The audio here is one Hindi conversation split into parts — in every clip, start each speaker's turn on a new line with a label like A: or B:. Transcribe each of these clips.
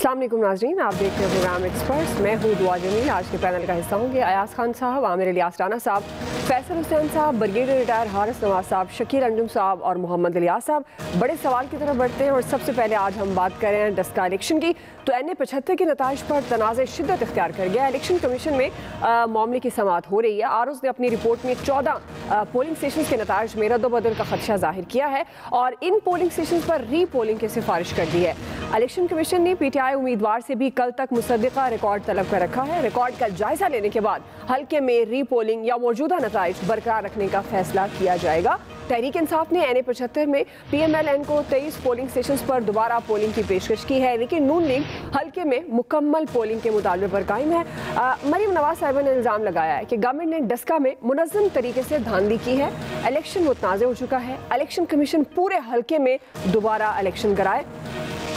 A: अस्सलाम वालेकुम नाज़रीन, आप देख रहे हैं प्रोग्राम एक्सपर्ट्स। मैं हूँ दुआ जमील। आज के पैनल का हिस्सा होंगे अयाज खान साहब, आमिर इलियास राना साहब, फैसल हुसैन साहब, ब्रिगेडियर रिटायर हारिस नवाज साहब, शकील अंजुम साहब और मोहम्मद इलियास साहब। बड़े सवाल की तरफ बढ़ते हैं और सबसे पहले आज हम बात कर रहे हैं डस्का इलेक्शन की। तो NA-75 के नताइज पर तनाज़ शिद्दत इख्तियार कर गया। इलेक्शन कमीशन में मामले की समाअत हो रही है। आरोज़ ने अपनी रिपोर्ट में 14 पोलिंग स्टेशन के नताइज में रद्द-ओ-बदल का खदशा जाहिर किया है और इन पोलिंग स्टेशन पर री पोलिंग की सिफारिश कर दी है। इलेक्शन कमीशन ने PTI उम्मीदवार से भी कल तक मुसद्दिका रिकॉर्ड तलब कर रखा है। रिकॉर्ड का जायजा लेने के बाद हल्के में री पोलिंग या मौजूदा नताइज बरकरार रखने का फैसला किया जाएगा। तहरीक इंसाफ ने NA-75 में PMLN को 23 पोलिंग स्टेशन पर दोबारा पोलिंग की पेशकश की है, लेकिन नून लीग हल्के में मुकम्मल पोलिंग के मुतालबे पर कायम है। मरीम नवाज साहिबा ने इल्ज़ाम लगाया है कि गवर्नमेंट ने डस्का में मुनज़्ज़म तरीके से धांधली की है। इलेक्शन मुतनाज़ हो चुका है। इलेक्शन कमीशन पूरे हल्के में दोबारा इलेक्शन कराए।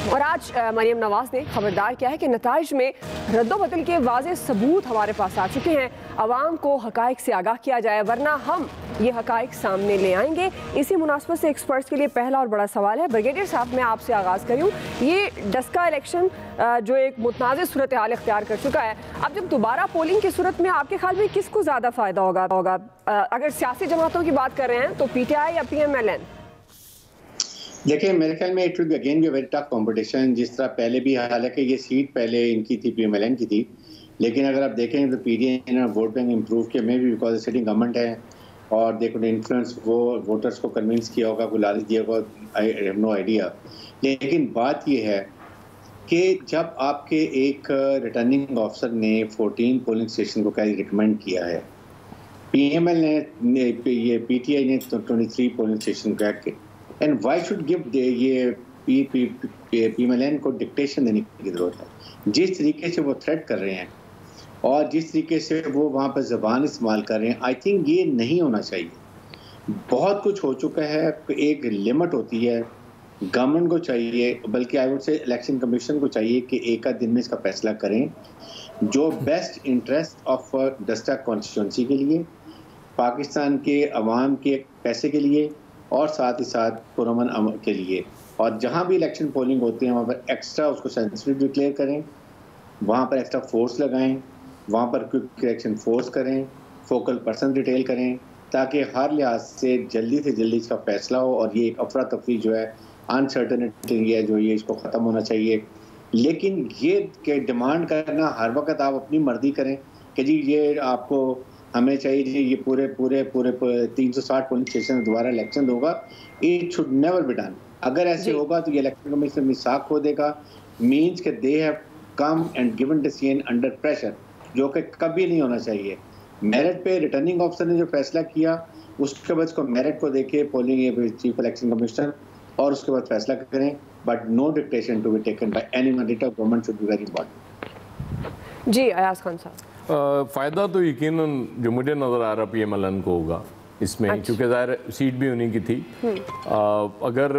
A: और आज मरीम नवाज ने खबरदार किया है कि नताइज में रद्दो-बदल के वाज़ेह सबूत हमारे पास आ चुके हैं। अवाम को हक़ाइक़ से आगाह किया जाए, वरना हम ये हक़ाइक़ सामने ले आएंगे। इसी मुनासबत से एक्सपर्ट्स के लिए पहला और बड़ा सवाल है। ब्रिगेडियर साहब, मैं आपसे आगाज़ करूँ। ये डस्का इलेक्शन जो एक मुतनाज़ सूरत हाल इख्तियार कर चुका है, अब जब दोबारा पोलिंग की सूरत में आपके ख्याल में किसको ज़्यादा फ़ायदा होगा? अगर सियासी जमातों की बात कर रहे हैं तो PTI या PMLN?
B: देखिए, मेरे ख्याल में it will be again be very tough competition. जिस तरह पहले भी, हालांकि ये सीट पहले इनकी थी, PMLN की थी, लेकिन अगर आप देखें तो PDI ने वोट बैंक इम्प्रूव किया, मे भी बिकॉज सिटिंग गवर्नमेंट है और दे कुड इन्फ्लुएंस, वो वोटर्स को कन्विंस किया होगा, कोई लालच दिया होगा, आई हैव नो आइडिया। लेकिन बात ये है कि जब आपके एक रिटर्निंग ऑफिसर ने 14 पोलिंग स्टेशन को क्या रिकमेंड किया है, PML ने ये PTI ने 23 पोलिंग स्टेशन कह के, एंड वाई शुड गिव ये PMLN को डिक्टेशन देने की जरूरत है? जिस तरीके से वो थ्रेट कर रहे हैं और जिस तरीके से वो वहाँ पर ज़बान इस्तेमाल कर रहे हैं, आई थिंक ये नहीं होना चाहिए। बहुत कुछ हो चुका है, एक लिमिट होती है। गवर्नमेंट को चाहिए, बल्कि I would say election commission को चाहिए कि एक आध दिन में इसका फैसला करें जो best interest of Daska constituency के लिए, पाकिस्तान के अवाम के पैसे के लिए और साथ ही साथ पुरअमन के लिए। और जहाँ भी इलेक्शन पोलिंग होते हैं वहाँ पर एक्स्ट्रा उसको सेंसिटिव डिक्लेयर करें, वहाँ पर एक्स्ट्रा फोर्स लगाएं, वहाँ पर क्विक रिएक्शन फोर्स करें, फोकल पर्सन डिटेल करें, ताकि हर लिहाज से जल्दी इसका फैसला हो और ये एक अफरा तफरी जो है, अनसर्टेनिटी है जो ये, इसको ख़त्म होना चाहिए। लेकिन ये कि डिमांड करना हर वक्त आप अपनी मर्जी करें कि जी ये आपको हमें चाहिए जी ये पूरे 360 पोलिंग स्टेशन दोबारा इलेक्शन होगा, it should never be done. अगर ऐसे होगा तो ये इलेक्शन कमीशन मिसाक खो देगा, मीन्स के they have come and given decision under pressure, जो कि कभी नहीं होना चाहिए। मेरिट पे रिटर्निंग ऑफिसर ने जो फैसला किया, उसके बाद उसको मेरिट को देखे पोलिंग चीफ इलेक्शन कमिश्नर और उसके बाद फैसला करें, but no dictation to be taken by any mandate of government should be very important.
A: जी अयाज खान साहब,
C: फ़ायदा तो यकीनन जो मुझे नज़र आ रहा PMLN को होगा इसमें,
A: अच्छा।
C: क्योंकि ज़ाहिर सीट भी उन्हीं की थी। अगर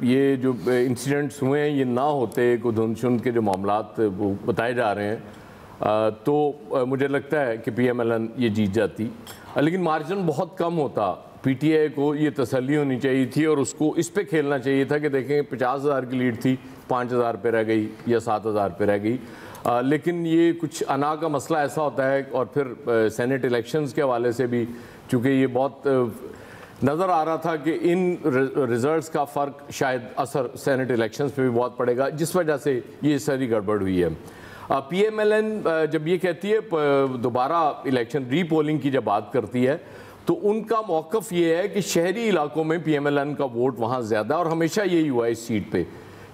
C: ये जो इंसिडेंट्स हुए हैं ये ना होते, कोई धुंध के जो मामलात वो बताए जा रहे हैं, तो मुझे लगता है कि PMLN ये जीत जाती। लेकिन मार्जिन बहुत कम होता। PTI को ये तसल्ली होनी चाहिए थी और उसको इस पे खेलना चाहिए था कि देखें 50,000 की लीड थी, 5,000 पे रह गई या 7,000 पे रह गई। लेकिन ये कुछ अना का मसला ऐसा होता है। और फिर सेनेट इलेक्शंस के हवाले से भी, चूँकि ये बहुत नज़र आ रहा था कि इन रिजल्ट्स का फ़र्क शायद असर सेनेट इलेक्शंस पे भी बहुत पड़ेगा, जिस वजह से ये सारी गड़बड़ हुई है। PMLN जब ये कहती है दोबारा इलेक्शन री पोलिंग की जब बात करती है, तो उनका मौक़िफ़ ये है कि शहरी इलाकों में PMLN का वोट वहाँ ज़्यादा, और हमेशा यही हुआ है इस सीट पे।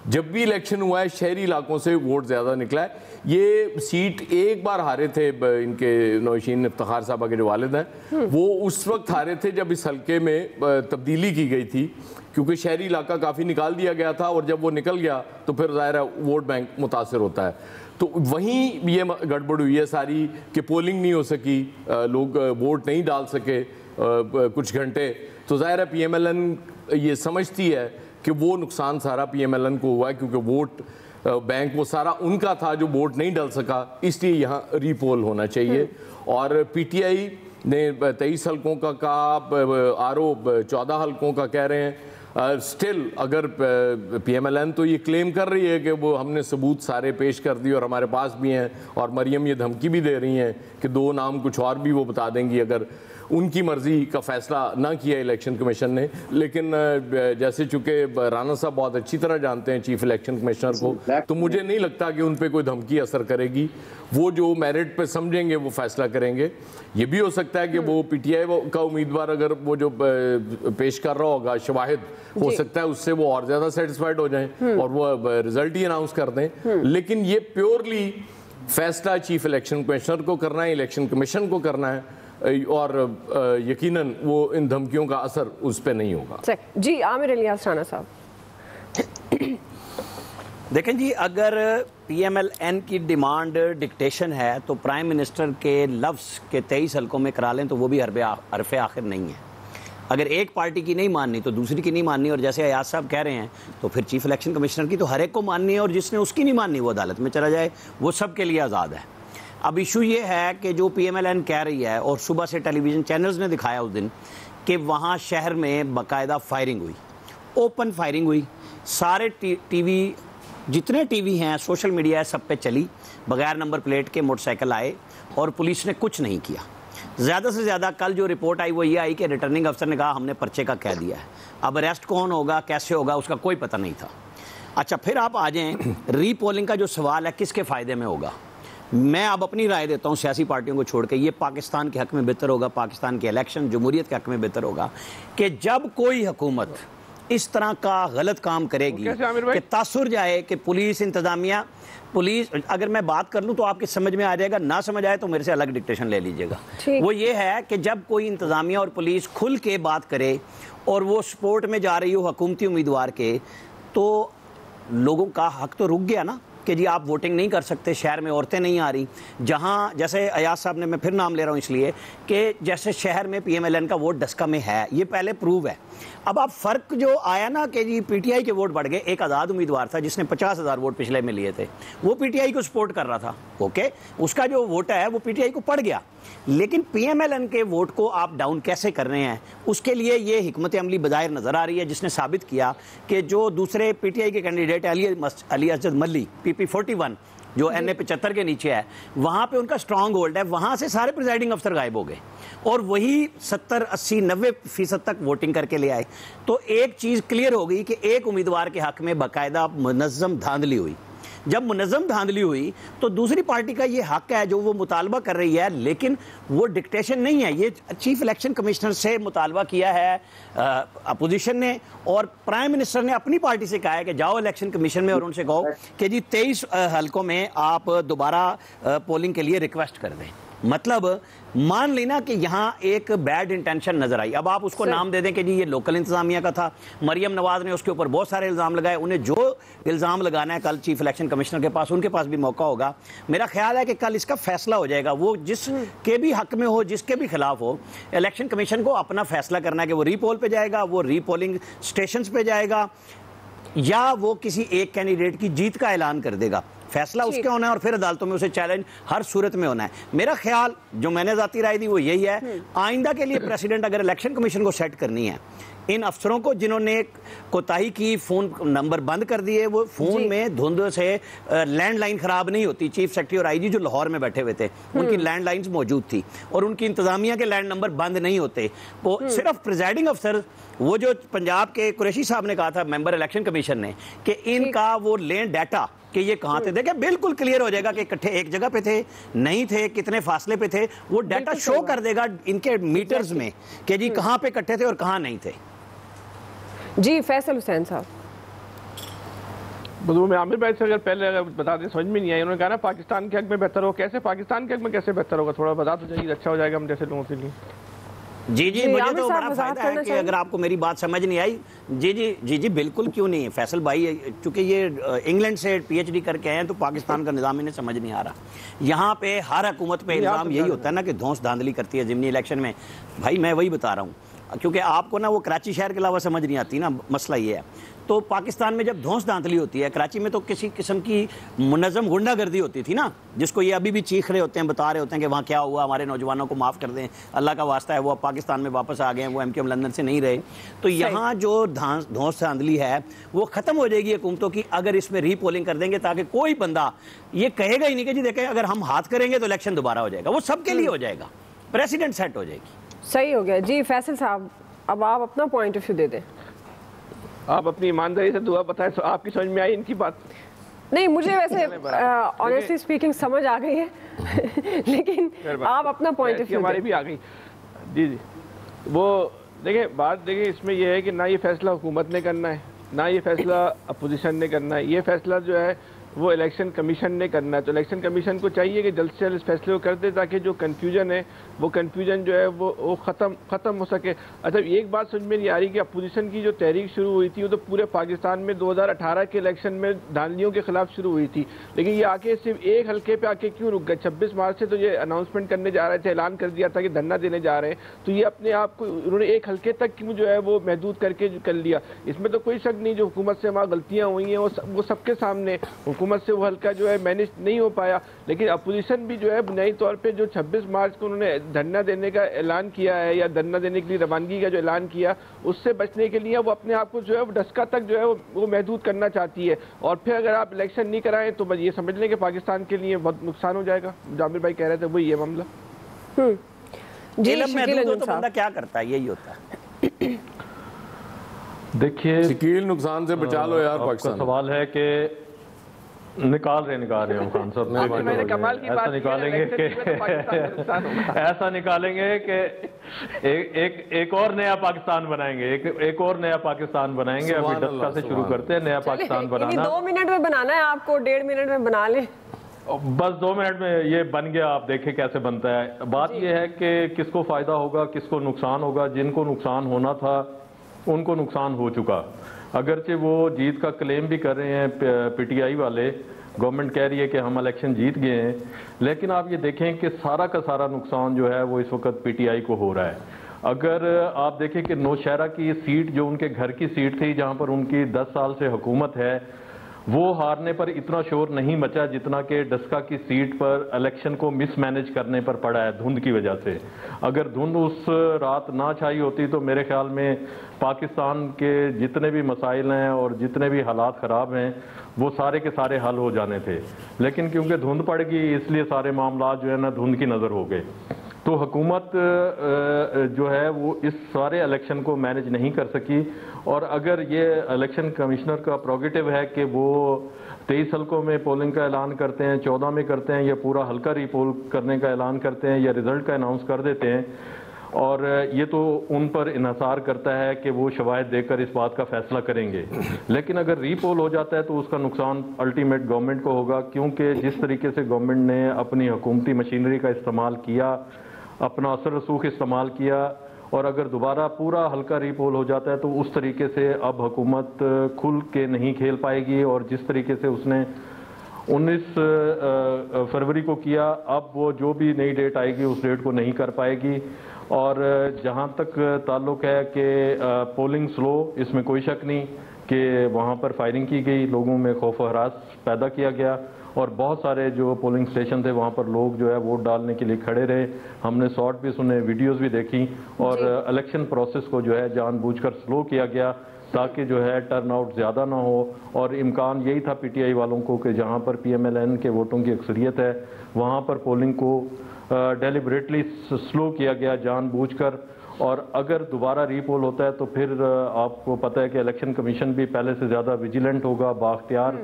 C: जब भी इलेक्शन हुआ है शहरी इलाकों से वोट ज़्यादा निकला है। ये सीट एक बार हारे थे इनके नौशीन इफ्तिखार साहबा के जो वालिद हैं, वो उस वक्त हारे थे जब इस हल्के में तब्दीली की गई थी, क्योंकि शहरी इलाका काफ़ी निकाल दिया गया था और जब वो निकल गया तो फिर ज़ाहिर है वोट बैंक मुतासर होता है। तो वहीं ये गड़बड़ हुई है सारी कि पोलिंग नहीं हो सकी, लोग वोट नहीं डाल सके कुछ घंटे। तो ज़ाहिर है PMLN ये समझती है कि वो नुकसान सारा PMLN को हुआ है, क्योंकि वोट बैंक वो सारा उनका था जो वोट नहीं डाल सका, इसलिए यहाँ रीपोल होना चाहिए। और PTI ने 23 हल्कों का कहा, RO 14 हल्कों का कह रहे हैं। स्टिल अगर PMLN तो ये क्लेम कर रही है कि वो हमने सबूत सारे पेश कर दिए और हमारे पास भी हैं, और मरियम ये धमकी भी दे रही हैं कि 2 नाम कुछ और भी वो बता देंगी अगर उनकी मर्जी का फैसला ना किया इलेक्शन कमीशन ने। लेकिन जैसे चूंकि राना साहब बहुत अच्छी तरह जानते हैं चीफ इलेक्शन कमिश्नर को, तो मुझे नहीं लगता कि उन पर कोई धमकी असर करेगी। वो जो मेरिट पे समझेंगे वो फैसला करेंगे। ये भी हो सकता है कि वो PTI का उम्मीदवार अगर वो जो पेश कर रहा होगा शवाहिद, हो सकता है उससे वो और ज़्यादा सेटिस्फाइड हो जाएं और वो रिजल्ट ही अनाउंस कर दें। लेकिन ये प्योरली फैसला चीफ इलेक्शन कमिश्नर को करना है, इलेक्शन कमीशन को करना है, और यकीनन वो इन धमकियों का असर उस पर नहीं होगा।
A: जी आमिर इलियास राना साहब।
D: देखें जी, अगर PMLN की डिमांड डिक्टेशन है तो प्राइम मिनिस्टर के लफ्ज़ के 23 हलकों में करा लें तो वो भी हरफ आखिर नहीं है। अगर एक पार्टी की नहीं माननी तो दूसरी की नहीं माननी, और जैसे अयाज साहब कह रहे हैं तो फिर चीफ इलेक्शन कमिश्नर की तो हर एक को माननी है, और जिसने उसकी नहीं माननी वो अदालत में चला जाए, वो सब के लिए आज़ाद है। अब इशू ये है कि जो PMLN कह रही है, और सुबह से टेलीविज़न चैनल्स ने दिखाया उस दिन कि वहाँ शहर में बाकायदा फायरिंग हुई, ओपन फायरिंग हुई, सारे टीवी जितने टीवी हैं, सोशल मीडिया है, सब पे चली, बगैर नंबर प्लेट के मोटरसाइकिल आए और पुलिस ने कुछ नहीं किया। ज़्यादा से ज़्यादा कल जो रिपोर्ट आई वो ये आई कि रिटर्निंग अफसर ने कहा हमने पर्चे का कह दिया है। अब अरेस्ट कौन होगा, कैसे होगा, उसका कोई पता नहीं था। अच्छा, फिर आप आ जाएँ रीपोलिंग का जो सवाल है किसके फ़ायदे में होगा। मैं अब अपनी राय देता हूँ सियासी पार्टियों को छोड़ के, ये पाकिस्तान के हक़ में बेहतर होगा, पाकिस्तान के इलेक्शन जमहूरियत के हक़ में बेहतर होगा कि जब कोई हुकूमत इस तरह का गलत काम करेगी कि तासुर जाए कि पुलिस इंतज़ामिया, पुलिस, अगर मैं बात कर लूँ तो आपके समझ में आ जाएगा, ना समझ आए तो मेरे से अलग डिक्टेशन ले लीजिएगा। वो ये है कि जब कोई इंतज़ामिया और पुलिस खुल के बात करे और वो सपोर्ट में जा रही हो हुकूमती उम्मीदवार के, तो लोगों का हक तो रुक गया ना कि जी आप वोटिंग नहीं कर सकते, शहर में औरतें नहीं आ रही। जहाँ जैसे अयाज साहब ने, मैं फिर नाम ले रहा हूँ इसलिए कि जैसे शहर में PMLN का वोट डस्का में है, ये पहले प्रूव है। अब आप फ़र्क जो आया ना कि जी PTI के वोट बढ़ गए, एक आज़ाद उम्मीदवार था जिसने 50,000 वोट पिछले में लिए थे, वो PTI को सपोर्ट कर रहा था, ओके, उसका जो वोट है वो PTI को पड़ गया। लेकिन PMLN के वोट को आप डाउन कैसे कर रहे हैं, उसके लिए ये हिकमत अमली बज़ाहिर नज़र आ रही है, जिसने साबित किया कि जो दूसरे PTI के कैंडिडेट अली असद मल्ली PP41 जो NA 75 के नीचे है, वहाँ पे उनका स्ट्रॉन्ग होल्ड है, वहाँ से सारे प्रिजाइडिंग अफसर गायब हो गए और वही 70, 80, 90% तक वोटिंग करके ले आए। तो एक चीज़ क्लियर हो गई कि एक उम्मीदवार के हक़ में बाकायदा मुनज़्ज़म धांधली हुई। जब मुनज़्ज़म धांधली हुई तो दूसरी पार्टी का ये हक़ है जो वो मुतालबा कर रही है, लेकिन वो डिक्टेशन नहीं है। ये चीफ इलेक्शन कमिश्नर से मुतालबा किया है अपोजिशन ने, और प्राइम मिनिस्टर ने अपनी पार्टी से कहा है कि जाओ इलेक्शन कमीशन में और उनसे कहो कि जी 23 हलकों में आप दोबारा पोलिंग के लिए रिक्वेस्ट कर दें। मतलब मान लेना कि यहाँ एक बैड इंटेंशन नजर आई। अब आप उसको नाम दे दें कि जी ये लोकल इंतजामिया का था, मरियम नवाज ने उसके ऊपर बहुत सारे इल्ज़ाम लगाए, उन्हें जो इल्ज़ाम लगाना है कल चीफ इलेक्शन कमिश्नर के पास, उनके पास भी मौका होगा। मेरा ख्याल है कि कल इसका फैसला हो जाएगा, वो जिसके भी हक में हो, जिसके भी खिलाफ हो, इलेक्शन कमीशन को अपना फैसला करना है कि वो रीपोल पे जाएगा, वो रीपोलिंग स्टेशन पे जाएगा, या वो किसी एक कैंडिडेट की जीत का ऐलान कर देगा। फैसला उसके होना है और फिर अदालतों में उसे चैलेंज हर सूरत में होना है। मेरा ख्याल, जो मैंने ज़ाती राय दी वो यही है, आइंदा के लिए प्रेसिडेंट अगर इलेक्शन कमीशन को सेट करनी है, इन अफसरों को जिन्होंने कोताही की, फ़ोन नंबर बंद कर दिए, वो फ़ोन में धुंध से लैंडलाइन ख़राब नहीं होती। चीफ सेक्रेटरी और IG जो लाहौर में बैठे हुए थे, उनकी लैंडलाइंस मौजूद थी और उनकी इंतज़ामिया के लैंड नंबर बंद नहीं होते। वो सिर्फ प्रिजाइडिंग अफसर, वो जो पंजाब के कुरैशी साहब ने कहा था मेंबर इलेक्शन कमीशन ने कि इनका वो लें डाटा कि ये कहाँ थे, देखे बिल्कुल क्लियर हो जाएगा कि इकट्ठे एक जगह पे थे, नहीं थे, कितने फासले पे थे, वो डाटा शो कर देगा इनके मीटर्स में कि जी कहाँ पे इकट्ठे थे और कहाँ नहीं थे।
A: जी फैसल हुसैन साहब।
E: मैं आमिर भाई से अगर पहले अगर बता दें, समझ में नहीं आई, उन्होंने कहा ना पाकिस्तान के हक में बेहतर हो, कैसे पाकिस्तान के हक में कैसे बेहतर होगा, थोड़ा बता तो जाइए, अच्छा हो जाएगा हम जैसे लोगों के लिए।
D: जी मुझे तो बड़ा फायदा है कि अगर आपको मेरी बात समझ नहीं आई, जी बिल्कुल, क्यों नहीं। फैसल भाई चूंकि ये इंग्लैंड से PhD करके आए हैं तो पाकिस्तान का निज़ाम इन्हें समझ नहीं आ रहा। यहाँ पे हर हुकूमत पे इल्ज़ाम यही होता है ना कि धौंस धांधली करती है ज़िमनी इलेक्शन में। भाई मैं वही बता रहा हूँ, क्योंकि आपको ना वो कराची शहर के अलावा समझ नहीं आती ना, मसला ये है। तो पाकिस्तान में जब धौंस धांधली होती है, कराची में तो किसी किस्म की मुनज़्ज़म गुंडागर्दी होती थी ना, जिसको ये अभी भी चीख रहे होते हैं, बता रहे होते हैं कि वहाँ क्या हुआ, हमारे नौजवानों को माफ़ कर दें, अल्लाह का वास्ता है, वो अब पाकिस्तान में वापस आ गए हैं, वो MQM लंदन से नहीं रहे। तो यहाँ जो धौंस धांधली है वो ख़त्म हो जाएगी हुकूमतों की अगर इसमें रीपोलिंग कर देंगे, ताकि कोई बंदा ये कहेगा ही नहीं कि जी देखें अगर हम हाथ करेंगे तो इलेक्शन दोबारा हो जाएगा, वो सबके लिए हो जाएगा, प्रेसिडेंट सेट हो जाएगी।
A: सही हो गया जी। फैसल साहब, अब आप अपना पॉइंट ऑफ व्यू दे दें।
E: आप अपनी ईमानदारी से दुआ बताएं तो आपकी समझ में आई इनकी बात?
A: नहीं, मुझे वैसे ऑनेस्टली स्पीकिंग समझ आ गई है लेकिन आप अपना पॉइंट ऑफ व्यू
E: हमारी भी आ गई। जी जी, वो देखिए बात देखिए इसमें यह है कि ना ये फैसला हुकूमत ने करना है, ना ये फैसला अपोजिशन ने करना है, ये फैसला जो है वो इलेक्शन कमीशन ने करना है। तो इलेक्शन कमीशन को चाहिए कि जल्द से जल्द इस फैसले को कर दे ताकि जो कन्फ्यूजन है वो कन्फ्यूजन जो है वो ख़त्म हो सके। अच्छा, एक बात समझ में नहीं आ रही कि अपोजिशन की जो तहरीक शुरू हुई थी वो तो पूरे पाकिस्तान में 2018 के इलेक्शन में धांधलियों के खिलाफ शुरू हुई थी, लेकिन ये आके सिर्फ एक हल्के पे आके क्यों रुक गए? 26 मार्च से तो ये अनाउंसमेंट करने जा रहे थे, ऐलान कर दिया था कि धरना देने जा रहे हैं, तो ये अपने आप को उन्होंने एक हल्के तक क्यों जो है वो महदूद करके कर लिया? इसमें तो कोई शक नहीं जो हुकूमत से वहाँ गलतियाँ हुई हैं वो सबके सामने, हुकूमत से वो हल्का जो है मैनेज नहीं हो पाया। लेकिन अपोजिशन भी जो है बुनियादी तौर पे जो 26 मार्च को उन्होंने धरना देने का ऐलान किया है या धरना देने के लिए रवानगी का जो ऐलान किया, उससे बचने के लिए वो अपने आप को जो है वो डस्का तक जो है वो महदूद करना चाहती है। और फिर अगर आप इलेक्शन नहीं कराएं तो बस ये समझ लें कि पाकिस्तान के लिए बहुत नुकसान हो जाएगा। जामिर भाई कह रहे थे वही ये मामला।
A: जी,
D: तो बंदा क्या करता है, यही होता है।
F: देखिए,
C: शकील नुकसान से बचा लो यार। पाकिस्तान
F: सवाल है कि निकाल रहे हैं खान साहब, ऐसा निकालेंगे कि ऐसा निकालेंगे कि एक और नया पाकिस्तान बनाएंगे, एक और नया पाकिस्तान बनाएंगे। अभी डस्का से शुरू करते हैं नया पाकिस्तान बनाना।
A: 2 मिनट में बनाना है आपको, 1.5 मिनट में बना लें।
F: बस 2 मिनट में ये बन गया, आप देखें कैसे बनता है। बात ये है कि किसको फायदा होगा, किसको नुकसान होगा। जिनको नुकसान होना था उनको नुकसान हो चुका। अगरचे वो जीत का क्लेम भी कर रहे हैं PTI वाले, गवर्नमेंट कह रही है कि हम इलेक्शन जीत गए हैं, लेकिन आप ये देखें कि सारा का सारा नुकसान जो है वो इस वक्त PTI को हो रहा है। अगर आप देखें कि नौशहरा की सीट जो उनके घर की सीट थी, जहां पर उनकी 10 साल से हुकूमत है, वो हारने पर इतना शोर नहीं मचा जितना कि डस्का की सीट पर इलेक्शन को मिसमैनेज करने पर पड़ा है धुंध की वजह से। अगर धुंध उस रात ना छाई होती तो मेरे ख्याल में पाकिस्तान के जितने भी मसाइल हैं और जितने भी हालात ख़राब हैं वो सारे के सारे हल हो जाने थे, लेकिन क्योंकि धुंध पड़ गई इसलिए सारे मामला जो है ना धुंध की नज़र हो गए। तो हुकूमत जो है वो इस सारे इलेक्शन को मैनेज नहीं कर सकी। और अगर ये इलेक्शन कमिश्नर का प्रोगेटिव है कि वो 23 हल्कों में पोलिंग का ऐलान करते हैं, 14 में करते हैं, या पूरा हल्का रीपोल करने का ऐलान करते हैं, या रिजल्ट का अनाउंस कर देते हैं, और ये तो उन पर इन्हसार करता है कि वो शवाहिद देकर इस बात का फैसला करेंगे। लेकिन अगर रीपोल हो जाता है तो उसका नुकसान अल्टीमेट गवर्नमेंट को होगा, क्योंकि जिस तरीके से गवर्नमेंट ने अपनी हुकूमती मशीनरी का इस्तेमाल किया, अपना असर रसूख इस्तेमाल किया, और अगर दोबारा पूरा हल्का रीपोल हो जाता है तो उस तरीके से अब हुकूमत खुल के नहीं खेल पाएगी। और जिस तरीके से उसने 19 फरवरी को किया, अब वो जो भी नई डेट आएगी उस डेट को नहीं कर पाएगी। और जहां तक ताल्लुक है कि पोलिंग स्लो, इसमें कोई शक नहीं कि वहां पर फायरिंग की गई, लोगों में खौफ हरास पैदा किया गया, और बहुत सारे जो पोलिंग स्टेशन थे वहाँ पर लोग जो है वोट डालने के लिए खड़े रहे। हमने शॉर्ट भी सुने, वीडियोस भी देखी, और इलेक्शन प्रोसेस को जो है जानबूझकर स्लो किया गया ताकि जो है टर्न आउट ज़्यादा ना हो। और इम्कान यही था PTI वालों को कि जहाँ पर PMLN के वोटों की अक्सरियत है वहाँ पर पोलिंग को डेलिबरेटली स्लो किया गया जानबूझकर। और अगर दोबारा रीपोल होता है तो फिर आपको पता है कि इलेक्शन कमीशन भी पहले से ज़्यादा विजिलेंट होगा, बाख्तियार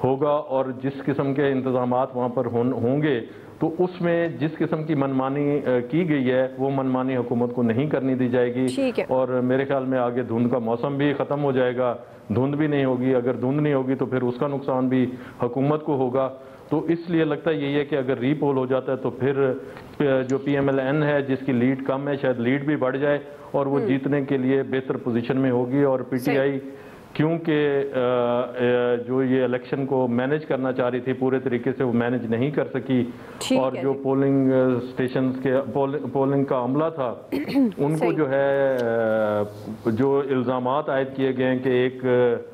F: होगा, और जिस किस्म के इंतजामात वहाँ पर होंगे तो उसमें जिस किस्म की मनमानी की गई है वो मनमानी हुकूमत को नहीं करनी दी जाएगी। और मेरे ख्याल में आगे धुंध का मौसम भी ख़त्म हो जाएगा, धुंध भी नहीं होगी। अगर धुंध नहीं होगी तो फिर उसका नुकसान भी हुकूमत को होगा। तो इसलिए लगता यही है कि अगर रीपोल हो जाता है तो फिर जो PMLN है जिसकी लीड कम है, शायद लीड भी बढ़ जाए और वो जीतने के लिए बेहतर पोजीशन में होगी। और PTI क्योंकि जो ये इलेक्शन को मैनेज करना चाह रही थी पूरे तरीके से वो मैनेज नहीं कर सकी, और जो पोलिंग स्टेशन के पोलिंग का अमला था उनको जो है जो इल्ज़ामात आयद किए गए हैं कि एक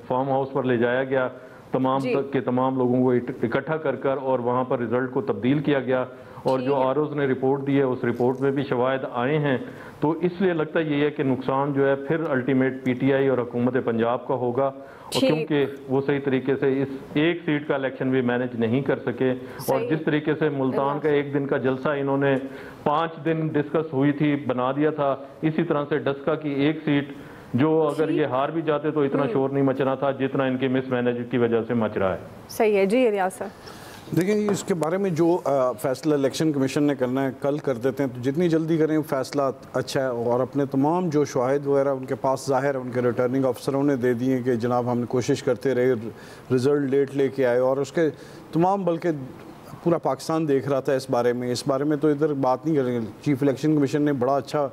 F: फार्म हाउस पर ले जाया गया, तमाम के तमाम लोगों को इकट्ठा कर और वहाँ पर रिजल्ट को तब्दील किया गया, और जो आरओज़ ने रिपोर्ट दी है उस रिपोर्ट में भी शवाहिद आए हैं। तो इसलिए लगता ये है कि नुकसान जो है फिर अल्टीमेट पीटीआई और हुकूमत पंजाब का होगा, और क्योंकि वो सही तरीके से इस एक सीट का इलेक्शन भी मैनेज नहीं कर सके, और जिस तरीके से मुल्तान का एक दिन का जलसा इन्होंने 5 दिन डिस्कस हुई थी बना दिया था, इसी तरह से डस्का की एक सीट जो अगर ये हार भी जाते तो इतना शोर नहीं मचना था जितना इनके मिसमैनेज की वजह से मच रहा है।
A: सही है जी रियाज सर।
G: देखिए इसके बारे में जो फैसला इलेक्शन कमीशन ने करना है कल कर देते हैं, तो जितनी जल्दी करें फैसला अच्छा है। और अपने तमाम जो शवाहिद वगैरह उनके पास ज़ाहिर है, उनके रिटर्निंग अफसरों ने दे दिए कि जनाब हमने कोशिश करते रहे, रिज़ल्ट लेट लेके आए, और उसके तमाम बल्कि पूरा पाकिस्तान देख रहा था इस बारे में तो इधर बात नहीं करेंगे। चीफ इलेक्शन कमीशन ने बड़ा अच्छा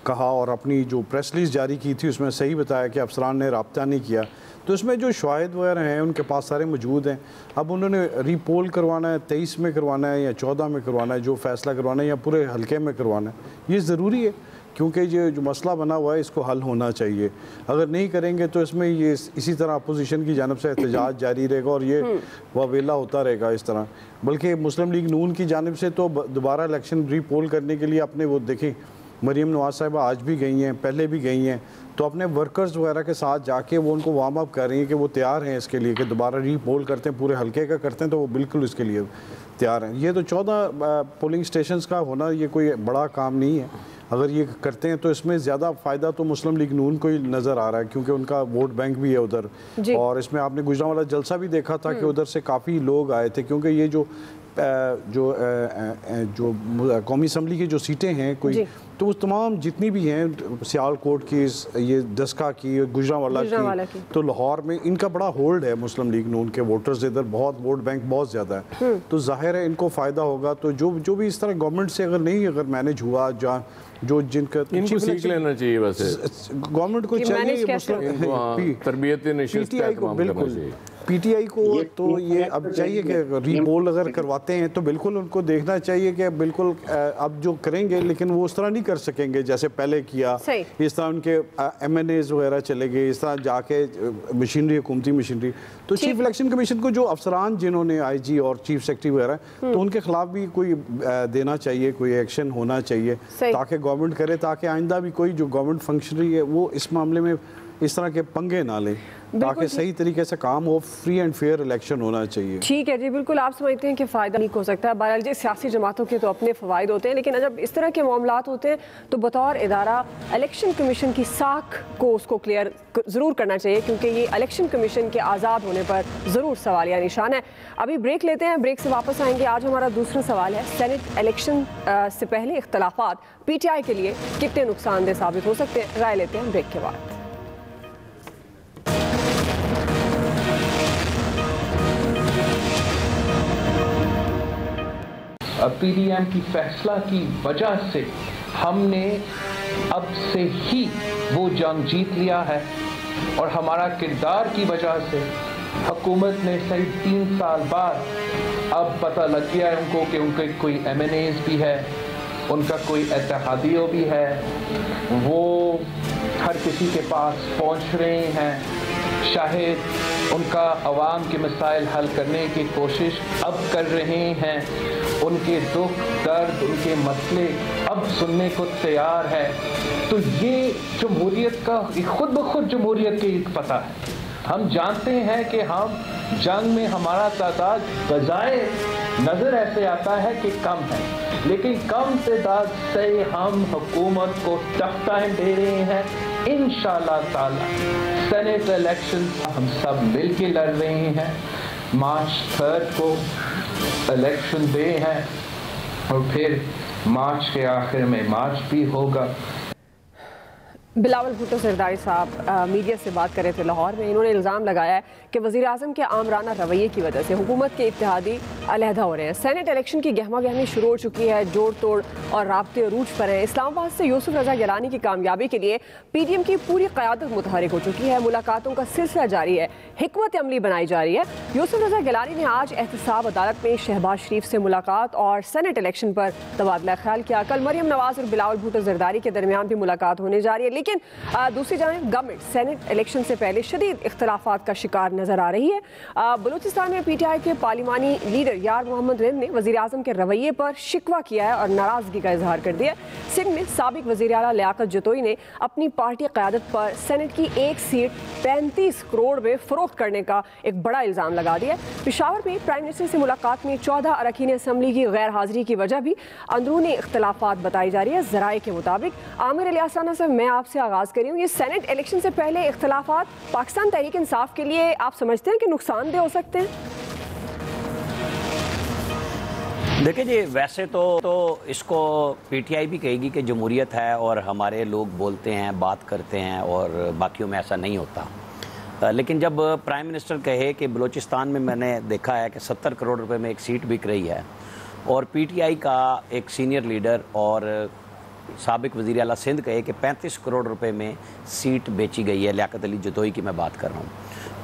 G: कहा और अपनी जो प्रेस रिलीज़ जारी की थी उसमें सही बताया कि अफसरान ने रब्ता नहीं किया। तो इसमें जो शवाहिद वगैरह हैं उनके पास सारे मौजूद हैं। अब उन्होंने रीपोल करवाना है, 23 में करवाना है या 14 में करवाना है, जो फैसला करवाना है, या पूरे हल्के में करवाना है, ये ज़रूरी है क्योंकि ये जो मसला बना हुआ है इसको हल होना चाहिए। अगर नहीं करेंगे तो इसमें ये इसी तरह अपोजिशन की जानब से एहतजाज जारी रहेगा और ये वावेला होता रहेगा इस तरह। बल्कि मुस्लिम लीग नून की जानब से तो दोबारा इलेक्शन रीपोल करने के लिए अपने वो देखें, मरीम नवाज साहिबा आज भी गई हैं, पहले भी गई हैं, तो अपने वर्कर्स वगैरह के साथ जाके वो उनको वार्म अप कर रही हैं कि वो तैयार हैं इसके लिए कि दोबारा रीपोल करते हैं, पूरे हल्के का करते हैं, तो वो बिल्कुल इसके लिए तैयार हैं। ये तो 14 पोलिंग स्टेशंस का होना ये कोई बड़ा काम नहीं है। अगर ये करते हैं तो इसमें ज़्यादा फ़ायदा तो मुस्लिम लीग नून को ही नज़र आ रहा है क्योंकि उनका वोट बैंक भी है उधर। और इसमें आपने गुजरांवाला जलसा भी देखा था कि उधर से काफ़ी लोग आए थे, क्योंकि ये जो कौमी असम्बली की जो सीटें हैं कोई, तो वो तमाम जितनी भी हैं, सियालकोट की, ये दस्का की, गुजरांवाला की, तो लाहौर में इनका बड़ा होल्ड है मुस्लिम लीग नून के वोटर्स, इधर बहुत वोट बैंक बहुत ज़्यादा है। तो जाहिर है इनको फ़ायदा होगा। तो जो भी इस तरह गवर्नमेंट से अगर मैनेज हुआ, जहाँ जो जिनका
C: इनको सीख लेना चाहिए, वैसे
G: गवर्नमेंट को चाहिए
C: पीटीआई
G: को, बिल्कुल पीटीआई को तो ये अब चाहिए कि रीपोल अगर करवाते हैं तो बिल्कुल उनको देखना चाहिए कि बिल्कुल अब जो करेंगे लेकिन वो उस तरह नहीं कर सकेंगे जैसे पहले किया। इस तरह उनके MNAs वगैरह चले गए, इस तरह जाके मशीनरी, हुकूमती मशीनरी। तो चीफ इलेक्शन कमीशन को जो अफसरान जिन्होंने IG और चीफ सेक्रेटरी वगैरह, तो उनके खिलाफ भी कोई देना चाहिए, कोई एक्शन होना चाहिए ताकि गवर्नमेंट करे, ताकि आइंदा भी कोई जो गवर्नमेंट फंक्शनरी है वो इस मामले में इस तरह के पंगे ना लें, ताकि सही तरीके से काम हो, फ्री एंड फेयर इलेक्शन होना चाहिए।
A: ठीक है जी, बिल्कुल आप समझते हैं कि फ़ायदा नहीं हो सकता है। बहरहाल जी सियासी जमातों के तो अपने फ़वाइद होते हैं, लेकिन जब इस तरह के मामलात होते हैं तो बतौर इदारा इलेक्शन कमीशन की साख को उसको क्लियर ज़रूर करना चाहिए, क्योंकि ये इलेक्शन कमीशन के आज़ाद होने पर ज़रूर सवालिया निशान है। अभी ब्रेक लेते हैं, ब्रेक से वापस आएंगे। आज हमारा दूसरा सवाल है, सेनेट इलेक्शन से पहले इख्तलाफात PTI के लिए कितने नुकसानदेह साबित हो सकते हैं? राय लेते हैं ब्रेक के बाद।
H: PDM की फैसला की वजह से हमने अब से ही वो जंग जीत लिया है, और हमारा किरदार की वजह से हुकूमत ने सही 3 साल बाद अब पता लग गया है उनको कि उनके कोई MNAs भी है, उनका कोई इत्तेहादियों भी है, वो हर किसी के पास पहुंच रहे हैं, शायद उनका अवाम के मसाइल हल करने की कोशिश अब कर रहे हैं, उनके दुख दर्द, उनके मसले अब सुनने को तैयार है। तो ये जमहूरियत का खुद ब खुद जमहूरियत की पता है। हम जानते हैं कि हम जंग में हमारा तादाद बजाय नज़र ऐसे आता है कि कम है, लेकिन कम तादाद से हम हुकूमत को टफ टाइम दे रहे हैं। इंशाअल्लाह ताला सेनेट इलेक्शन हम सब मिल के लड़ रहे हैं। मार्च 3 को इलेक्शन डे है और फिर मार्च के आखिर में मार्च भी होगा।
A: बिलावल भुट्टो जरदारी साहब मीडिया से बात कर रहे थे लाहौर में। इन्होंने इल्ज़ाम लगाया है कि वज़ीर-ए-आज़म के आमराना रवैये की वजह से हुकूमत के इत्तेहादी अलहदा हो रहे हैं। सेनेट इलेक्शन की गहमा गहमी शुरू हो चुकी है, जोड़ तोड़ और राब्ते अरूज पर हैं। इस्लामाबाद से यूसुफ रज़ा गिलानी की कामयाबी के लिए PDM की पूरी क़यादत मुतहरिक हो चुकी है। मुलाकातों का सिलसिला जारी है, हिकमत अमली बनाई जा रही है। यूसुफ रज़ा गिलानी ने आज एहतसाब अदालत में शहबाज शरीफ से मुलाकात और सेनेट इलेक्शन पर तबादला ख्याल किया। कल मरियम नवाज और बिलावल भुट्टो जरदारी के दरमियान भी मुलाकात होने जा रही है। लेकिन दूसरी जानिब गवर्नमेंट सेनेट इलेक्शन से पहले शदीद इख्तलाफात का शिकार नजर आ रही है। बलूचिस्तान में PTI के पार्लिमानी लीडर यार मोहम्मद रिंद ने वज़ीर-ए-आज़म के रवैये पर शिकवा किया है और नाराजगी का इजहार कर दिया। सिंध में साबिक वज़ीर आला लियाकत जतोई ने अपनी पार्टी क़यादत पर सेनेट की एक सीट 35 करोड़ में फ़रोख्त करने का एक बड़ा इल्ज़ाम लगा दिया। पेशावर में प्राइम मिनिस्टर से मुलाकात में 14 अरकान असम्बली की गैर हाजिरी की वजह भी अंदरूनी इख्तलाफात बताई जा रही है। ज़राए के मुताबिक आमिर अली आस्ताना से मैं आपसे आगाज़ करी हूँ, ये सेनेट इलेक्शन से पहले इख्तलाफात पाकिस्तान तहरीक इंसाफ के लिए आप समझते हैं कि नुकसानदेह हो सकते हैं?
D: देखिए जी, वैसे तो इसको PTI भी कहेगी कि जमहूरियत है और हमारे लोग बोलते हैं, बात करते हैं और बाकियों में ऐसा नहीं होता। लेकिन जब प्राइम मिनिस्टर कहे कि बलूचिस्तान में मैंने देखा है कि 70 करोड़ रुपए में एक सीट बिक रही है और PTI का एक सीनियर लीडर और साबिक वज़ीर आला सिंध कहे कि 35 करोड़ रुपए में सीट बेची गई है, लियाकत अली जतोई की मैं बात कर रहा हूँ,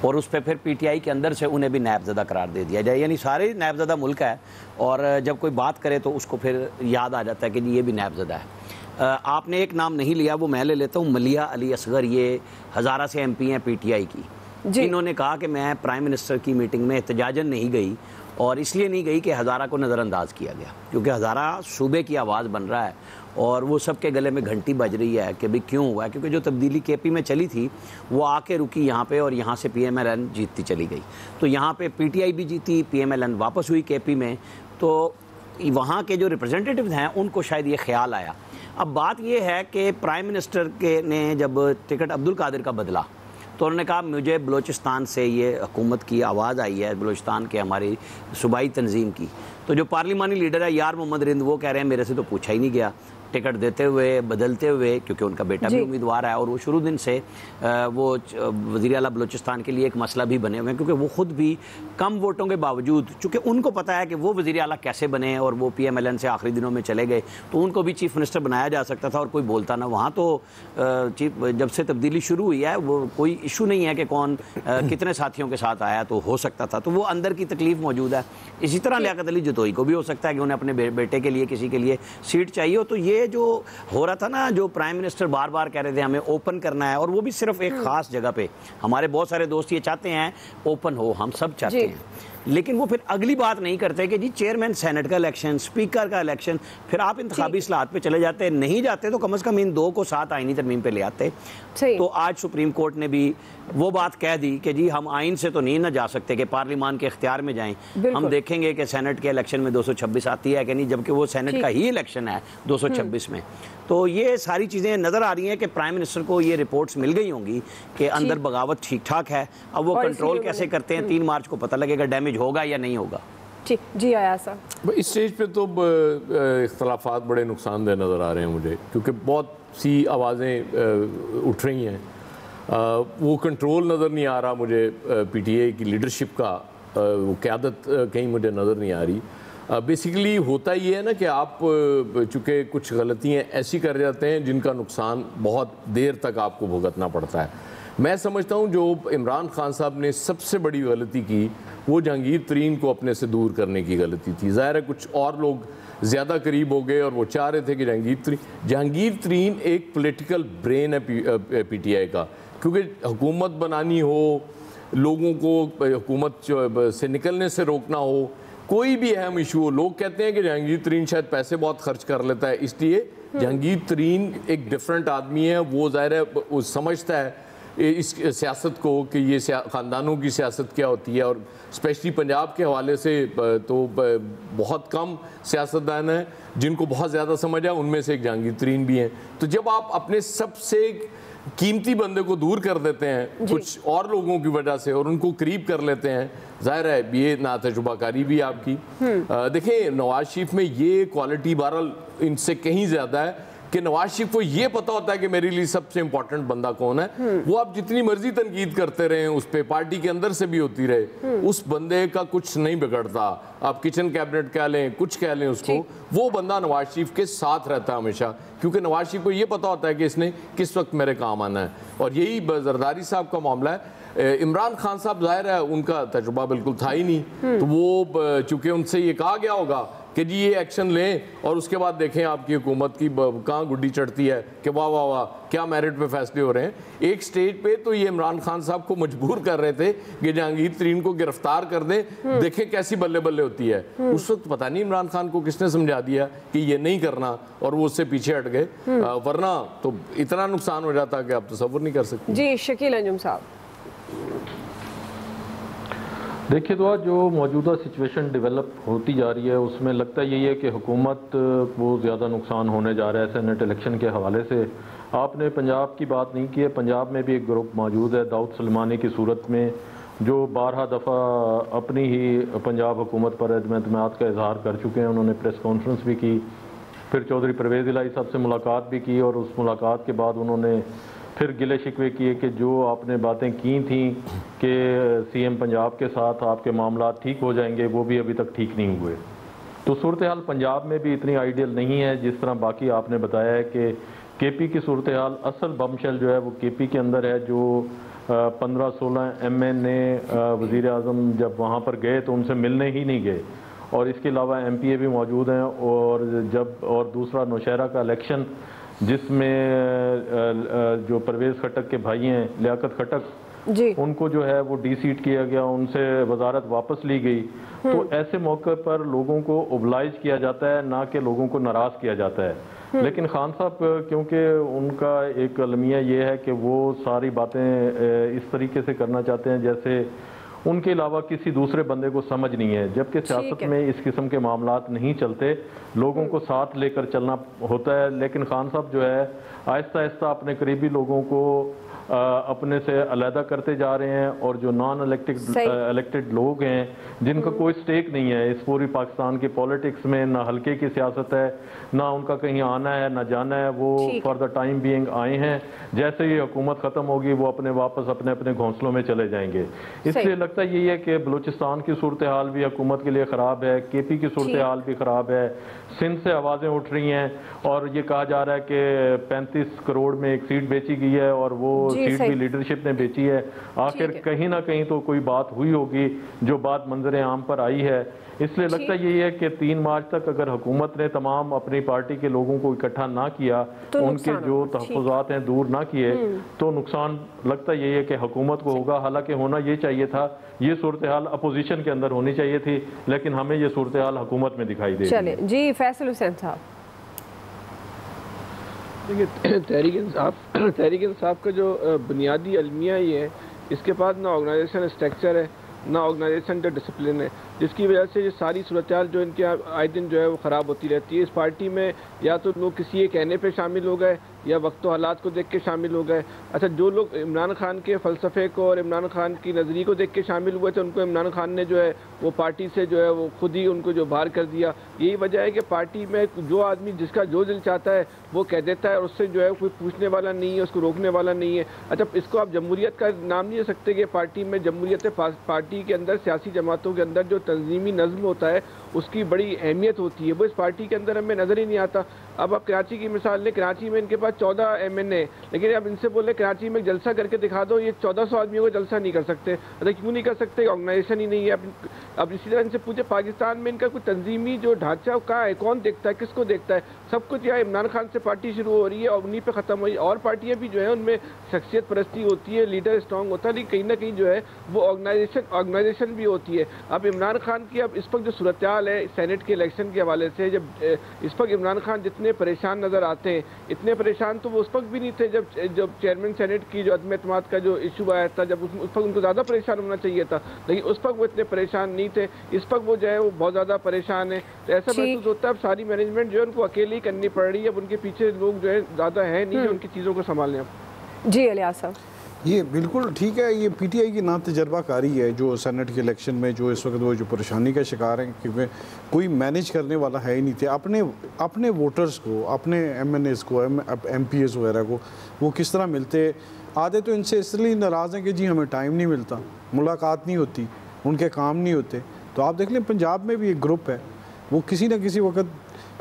D: और उस पर फिर PTI के अंदर से उन्हें भी नायबज़दा करार दे दिया जाए। यानी सारे नायबज़दा मुल्क है और जब कोई बात करे तो उसको फिर याद आ जाता है कि ये भी नायबज़दा है। आपने एक नाम नहीं लिया, वो मैं ले लेता हूँ, मलिया अली असगर, ये हज़ारा से MP हैं PTI की। इन्होंने कहा कि मैं प्राइम मिनिस्टर की मीटिंग में एहतजाजन नहीं गई और इसलिए नहीं गई कि हज़ारा को नज़रअंदाज किया गया, क्योंकि हज़ारा सूबे की आवाज़ बन रहा है और वो सबके गले में घंटी बज रही है कि भाई क्यों हुआ है, क्योंकि जो तब्दीली KP में चली थी वो आके रुकी यहाँ पे और यहाँ से PMLN जीतती चली गई। तो यहाँ पे PTI भी जीती, PMLN वापस हुई KP में, तो वहाँ के जो रिप्रेजेंटेटिव हैं उनको शायद ये ख्याल आया। अब बात ये है कि प्राइम मिनिस्टर के ने जब टिकट अब्दुल कादिर का बदला तो उन्होंने कहा मुझे बलूचिस्तान से ये हुकूमत की आवाज़ आई है, बलूचिस्तान के हमारी सूबाई तंजीम की। तो जो पार्लिमानी लीडर है यार मोहम्मद रिंद, वो कह रहे हैं मेरे से तो पूछा ही नहीं गया, टिकट देते हुए बदलते हुए, क्योंकि उनका बेटा भी उम्मीदवार है और वो शुरू दिन से वो वज़ीर आला बलूचिस्तान के लिए एक मसला भी बने हुए हैं, क्योंकि वो ख़ुद भी कम वोटों के बावजूद, चूँकि उनको पता है कि वो वज़ीर आला कैसे बने और वो PMLN से आखिरी दिनों में चले गए, तो उनको भी चीफ़ मिनिस्टर बनाया जा सकता था और कोई बोलता ना। वहाँ तो जब से तब्दीली शुरू हुई है वो कोई इशू नहीं है कि कौन कितने साथियों के साथ आया, तो हो सकता था, तो वो अंदर की तकलीफ़ मौजूद है। इसी तरह लियाकत अली जतोई को भी हो सकता है कि उन्हें अपने बेटे के लिए किसी के लिए सीट चाहिए हो। तो ये जो हो रहा था ना, जो प्राइम मिनिस्टर बार बार कह रहे थे हमें ओपन करना है, और वो भी सिर्फ एक ख़ास जगह पे, हमारे बहुत सारे दोस्त ये चाहते हैं ओपन हो, हम सब चाहते हैं, लेकिन वो फिर अगली बात नहीं करते कि जी चेयरमैन सेनेट का इलेक्शन, स्पीकर का इलेक्शन, फिर आप इंतखाबी इस्लाहत पे चले जाते हैं, नहीं जाते तो कम से कम इन 2 को 7 आईनी तरमीम पे ले आते। तो आज सुप्रीम कोर्ट ने भी वो बात कह दी कि जी हम आइन से तो नहीं ना जा सकते कि पार्लिमान के इख्तियार में जाएं, हम देखेंगे कि सेनेट के इलेक्शन में 226 आती है कि नहीं, जबकि वो सेनेट का ही इलेक्शन है 226 में। तो ये सारी चीज़ें नज़र आ रही हैं कि प्राइम मिनिस्टर को ये रिपोर्ट्स मिल गई होंगी कि अंदर बगावत ठीक ठाक है। अब वो कंट्रोल कैसे करते हैं 3 मार्च को पता लगेगा, डैमेज होगा या नहीं होगा।
A: जी आया साहब,
C: इस स्टेज पे तो इख्तलाफात बड़े नुकसानदेह नज़र आ रहे हैं मुझे, क्योंकि बहुत सी आवाज़ें उठ रही हैं, वो कंट्रोल नज़र नहीं आ रहा मुझे PTI की लीडरशिप का, वो क़यादत कहीं मुझे नज़र नहीं आ रही। बेसिकली होता ये है ना कि आप चूँकि कुछ गलतियाँ ऐसी कर जाते हैं जिनका नुकसान बहुत देर तक आपको भुगतना पड़ता है। मैं समझता हूँ जो इमरान खान साहब ने सबसे बड़ी गलती की वो जहांगीर तरीन को अपने से दूर करने की गलती थी। ज़ाहिर है कुछ और लोग ज़्यादा करीब हो गए और वो चाह रहे थे कि जहांगीर तरीन एक पॉलिटिकल ब्रेन है PTI का, क्योंकि हुकूमत बनानी हो, लोगों को हुकूमत से निकलने से रोकना हो, कोई भी अहम इशू हो, लोग कहते हैं कि जहांगीर तरीन शायद पैसे बहुत खर्च कर लेता है, इसलिए जहांगीर तरीन एक डिफरेंट आदमी है। वो ज़ाहिर है वो समझता है इस सियासत को कि ये ख़ानदानों की सियासत क्या होती है, और स्पेशली पंजाब के हवाले से तो बहुत कम सियासतदान हैं जिनको बहुत ज़्यादा समझ है, उनमें से एक जहांगीर तरीन भी हैं। तो जब आप अपने सबसे कीमती बंदे को दूर कर देते हैं कुछ और लोगों की वजह से और उनको करीब कर लेते हैं, जाहिर है ये नातजुबाकारी भी आपकी। देखिए नवाज शरीफ में ये क्वालिटी बहरहाल इनसे कहीं ज़्यादा है कि नवाज शरीफ को ये पता होता है कि मेरे लिए सबसे इंपॉर्टेंट बंदा कौन है। वो आप जितनी मर्जी तनकीद करते रहे उस पर, पार्टी के अंदर से भी होती रहे, उस बंदे का कुछ नहीं बिगड़ता। आप किचन कैबिनेट कह लें, कुछ कह लें उसको, वो बंदा नवाज शरीफ के साथ रहता है हमेशा, क्योंकि नवाज शरीफ को ये पता होता है कि इसने किस वक्त मेरे काम आना है। और यही जरदारी साहब का मामला है। इमरान खान साहब जाहिर है उनका तजुर्बा बिल्कुल था ही नहीं, तो वो चूंकि उनसे ये कहा गया होगा कि जी ये एक्शन लें, और उसके बाद देखें आपकी हुकूमत की कहाँ गुड्डी चढ़ती है कि वाह वाह वाह क्या मेरिट पे फैसले हो रहे हैं। एक स्टेज पे तो ये इमरान खान साहब को मजबूर कर रहे थे कि जहांगीर तरीन को गिरफ्तार कर दें, देखें कैसी बल्ले बल्ले होती है। उस वक्त पता नहीं इमरान खान को किसने समझा दिया कि ये नहीं करना, और वो उससे पीछे हट गए, वरना तो इतना नुकसान हो जाता कि आप तसव्वुर नहीं कर सकते।
A: जी शकील अंजुम साहब।
F: देखिए तो जो मौजूदा सिचुएशन डेवलप होती जा रही है उसमें लगता यही है कि हुकूमत को ज़्यादा नुकसान होने जा रहा है सेनेट इलेक्शन के हवाले से। आपने पंजाब की बात नहीं की है, पंजाब में भी एक ग्रुप मौजूद है दाऊद सुलेमानी की सूरत में, जो 12 दफ़ा अपनी ही पंजाब हुकूमत पर एतमाद का इजहार कर चुके हैं। उन्होंने प्रेस कॉन्फ्रेंस भी की, फिर चौधरी परवेज़ इलाही साहब से मुलाकात भी की, और उस मुलाकात के बाद उन्होंने फिर गिले शिकवे किए कि जो आपने बातें की थी कि सीएम पंजाब के साथ आपके मामला ठीक हो जाएंगे, वो भी अभी तक ठीक नहीं हुए। तो सूरत हाल पंजाब में भी इतनी आइडियल नहीं है जिस तरह बाकी आपने बताया है कि केपी की सूरत हाल, असल बमशेल जो है वो केपी के अंदर है, जो 15-16 MN वज़ीर आज़म जब वहाँ पर गए तो उनसे मिलने ही नहीं गए, और इसके अलावा MPA भी मौजूद हैं। और दूसरा नौशहरा का इलेक्शन जिसमें जो परवेज़ खटक के भाई हैं लियाकत खटक
A: जी,
F: उनको जो है वो डीसीट किया गया, उनसे वजारत वापस ली गई। तो ऐसे मौके पर लोगों को ओबलाइज किया जाता है, ना कि लोगों को नाराज़ किया जाता है। लेकिन खान साहब क्योंकि उनका एक अलमिया ये है कि वो सारी बातें इस तरीके से करना चाहते हैं जैसे उनके अलावा किसी दूसरे बंदे को समझ नहीं है, जबकि सियासत में इस किस्म के मामलात नहीं चलते, लोगों को साथ लेकर चलना होता है। लेकिन खान साहब जो है आहिस्ता आहिस्ता अपने करीबी लोगों को अपने से अलहदा करते जा रहे हैं, और जो नॉन इलेक्टेड लोग हैं जिनका कोई स्टेक नहीं है इस पूरी पाकिस्तान की पॉलिटिक्स में, ना हल्के की सियासत है, ना उनका कहीं आना है ना जाना है, वो फॉर द टाइम बीइंग आए हैं। जैसे ही हुकूमत ख़त्म होगी वो वापस अपने अपने घोंसलों में चले जाएंगे। इसलिए लगता यही है कि बलूचिस्तान की सूरत हाल भी हुकूमत के लिए ख़राब है, केपी की सूरत हाल भी ख़राब है, सिंध से आवाज़ें उठ रही हैं, और ये कहा जा रहा है कि 35 करोड़ में एक सीट बेची गई है, और वो सीट भी लीडरशिप ने बेची है। आखिर कहीं ना कहीं तो कोई बात हुई होगी जो बात मंजर आम पर आई है। इसलिए लगता यही है कि 3 मार्च तक अगर हुकूमत ने तमाम अपनी पार्टी के लोगों को इकट्ठा ना किया, तो उनके जो तहफ़्फ़ुज़ात हैं दूर ना किए, तो नुकसान लगता यही है कि हुकूमत को होगा। हालांकि होना ये चाहिए था, ये सूरत हाल अपोजिशन के अंदर होनी चाहिए थी, लेकिन हमें ये सूरत हाल हुकूमत में दिखाई दे रही है।
A: जी फैसल हुसैन साहब।
E: देखिए तहरीक इंसाफ का जो बुनियादी अलमिया ये है, इसके पास ना ऑर्गेनाइजेशन स्ट्रक्चर है, ना ऑर्गेनाइजेशन का डिसिप्लिन है, जिसकी वजह से ये सारी सूरत हाल जो इनके आए दिन जो है वो ख़राब होती रहती है। इस पार्टी में या तो लोग किसी एक कहने पे शामिल हो गए या वक्त व हालात को देख के शामिल हो गए। अच्छा, जो लोग इमरान खान के फ़लसफ़े को और इमरान खान की नज़रिए को देख के शामिल हुए थे, उनको इमरान खान ने जो है वो पार्टी से जो है वो खुद ही उनको जो बाहर कर दिया। यही वजह है कि पार्टी में जो आदमी जिसका जो दिल चाहता है वो कह देता है, और उससे जो है कोई पूछने वाला नहीं है, उसको रोकने वाला नहीं है। अच्छा, इसको आप जमहूरियत का नाम नहीं दे सकते कि पार्टी में जमहूरियत, पार्टी के अंदर सियासी जमातों के अंदर जो तंजीमी नज़्म होता है उसकी बड़ी अहमियत होती है, वो इस पार्टी के अंदर हमें नज़र ही नहीं आता। अब आप कराची की मिसाल लें, कराची में इनके पास 14 MN, लेकिन अब इनसे बोले कराची में जलसा करके दिखा दो, ये 1400 आदमियों को जलसा नहीं कर सकते। अरे क्यों नहीं कर सकते? ऑर्गेनाइजेशन ही नहीं है। अब इसी तरह इनसे पूछे पाकिस्तान में इनका कोई तंजीमी जो ढांचा कहाँ है, कौन देखता है, किसको देखता है? सब कुछ यहाँ इमरान खान से पार्टी शुरू हो रही है और उन्हीं पर ख़त्म हुई। और पार्टियाँ भी जो है उनमें शख्सियत परस्ती होती है, लीडर स्ट्रॉन्ग होता है, लेकिन कहीं ना कहीं जो है वो ऑर्गेनाइजेशन भी होती है। अब इमरान खान की अब इस वक्त जो सूरत हाल है सेनेट के इलेक्शन के हवाले से, जब इस वक्त इमरान खान जितने परेशान नज़र आते हैं, इतने परेशान तो वो उस वक्त भी नहीं थे जब चेयरमैन सेनेट की जो अदम एतमाद का जो इशू आया था, जब उस वक्त उनको ज़्यादा परेशान होना चाहिए था, लेकिन उस वक्त वो इतने परेशान नहीं थे। इस वक्त वो जो है वो बहुत ज़्यादा परेशान है। तो ऐसा महसूस होता है अब सारी मैनेजमेंट जो है उनको अकेले ही करनी पड़ रही है। अब उनके पीछे लोग जो है ज़्यादा है नहीं जो उनकी चीज़ों को संभालें।
A: जी इलियास साहब।
G: ये बिल्कुल ठीक है। ये पीटीआई की ना तजर्बाकारी है जो सेनेट के इलेक्शन में जो इस वक्त वो जो परेशानी का शिकार हैं, क्योंकि कोई मैनेज करने वाला है ही नहीं थे। अपने वोटर्स को, अपने एमएनएस को, एमपीएस वगैरह को वो किस तरह मिलते। आधे तो इनसे इसलिए नाराज़ हैं कि जी हमें टाइम नहीं मिलता, मुलाकात नहीं होती, उनके काम नहीं होते। तो आप देख लें पंजाब में भी एक ग्रुप है, वो किसी न किसी वक्त,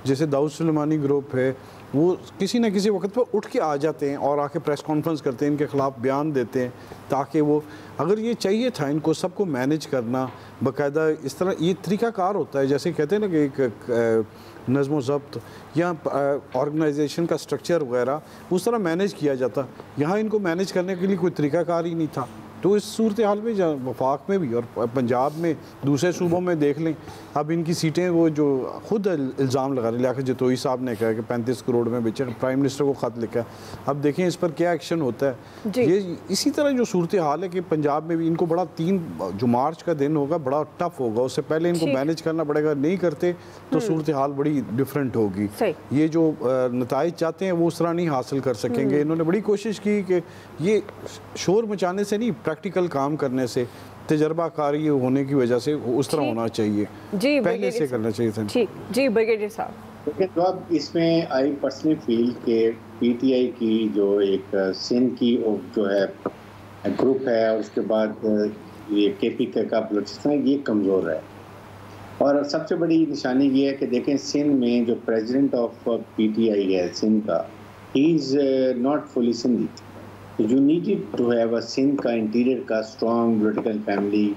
G: जैसे दाऊद सुलेमानी ग्रुप है, वो किसी न किसी वक्त पर उठ के आ जाते हैं और आके प्रेस कॉन्फ्रेंस करते हैं, इनके ख़िलाफ़ बयान देते हैं, ताकि वो, अगर ये चाहिए था इनको सबको मैनेज करना बाकायदा इस तरह, ये तरीक़ाकार होता है जैसे कहते हैं ना कि एक नज़्म ज़ब्त या ऑर्गेनाइजेशन का स्ट्रक्चर वगैरह उस तरह मैनेज किया जाता। यहाँ इनको मैनेज करने के लिए कोई तरीक़ाकार ही नहीं था। तो इस सूरत हाल में वफाक में भी और पंजाब में दूसरे सूबों में देख लें, अब इनकी सीटें वो जो खुद इल्ज़ाम लगा रहे, लियाकत जतोई साहब ने कहा कि 35 करोड़ में बेचे, प्राइम मिनिस्टर को ख़त लिखा है। अब देखें इस पर क्या एक्शन होता है। ये इसी तरह जो सूरत हाल है कि पंजाब में भी इनको बड़ा 3 जो मार्च का दिन होगा बड़ा टफ होगा, उससे पहले इनको मैनेज करना पड़ेगा। नहीं करते तो सूरत हाल बड़ी डिफरेंट होगी। ये जो नताइज चाहते हैं वो उस तरह नहीं हासिल कर सकेंगे। इन्होंने बड़ी कोशिश की कि ये शोर मचाने से नहीं, प्रैक्टिकल काम करने से, तजर्बाकारी होने की वजह से उस तरह होना चाहिए, जी पहले से करना चाहिए था।
A: जी ब्रिगेडियर साहब,
B: देखिए तो अब इसमें आई पर्सनली फील के पीटीआई की जो एक सिंध की जो है ग्रुप है और उसके बाद ये केपीके का बलूचिस्तान, ये कमज़ोर है। और सबसे बड़ी निशानी ये है कि देखें सिंध में जो प्रेसिडेंट ऑफ पीटीआई है सिंध का, he is not fully Sindhi. You needed to have a Sindh का इंटीरियर का स्ट्रॉन्ग पॉलिटिकल फैमिली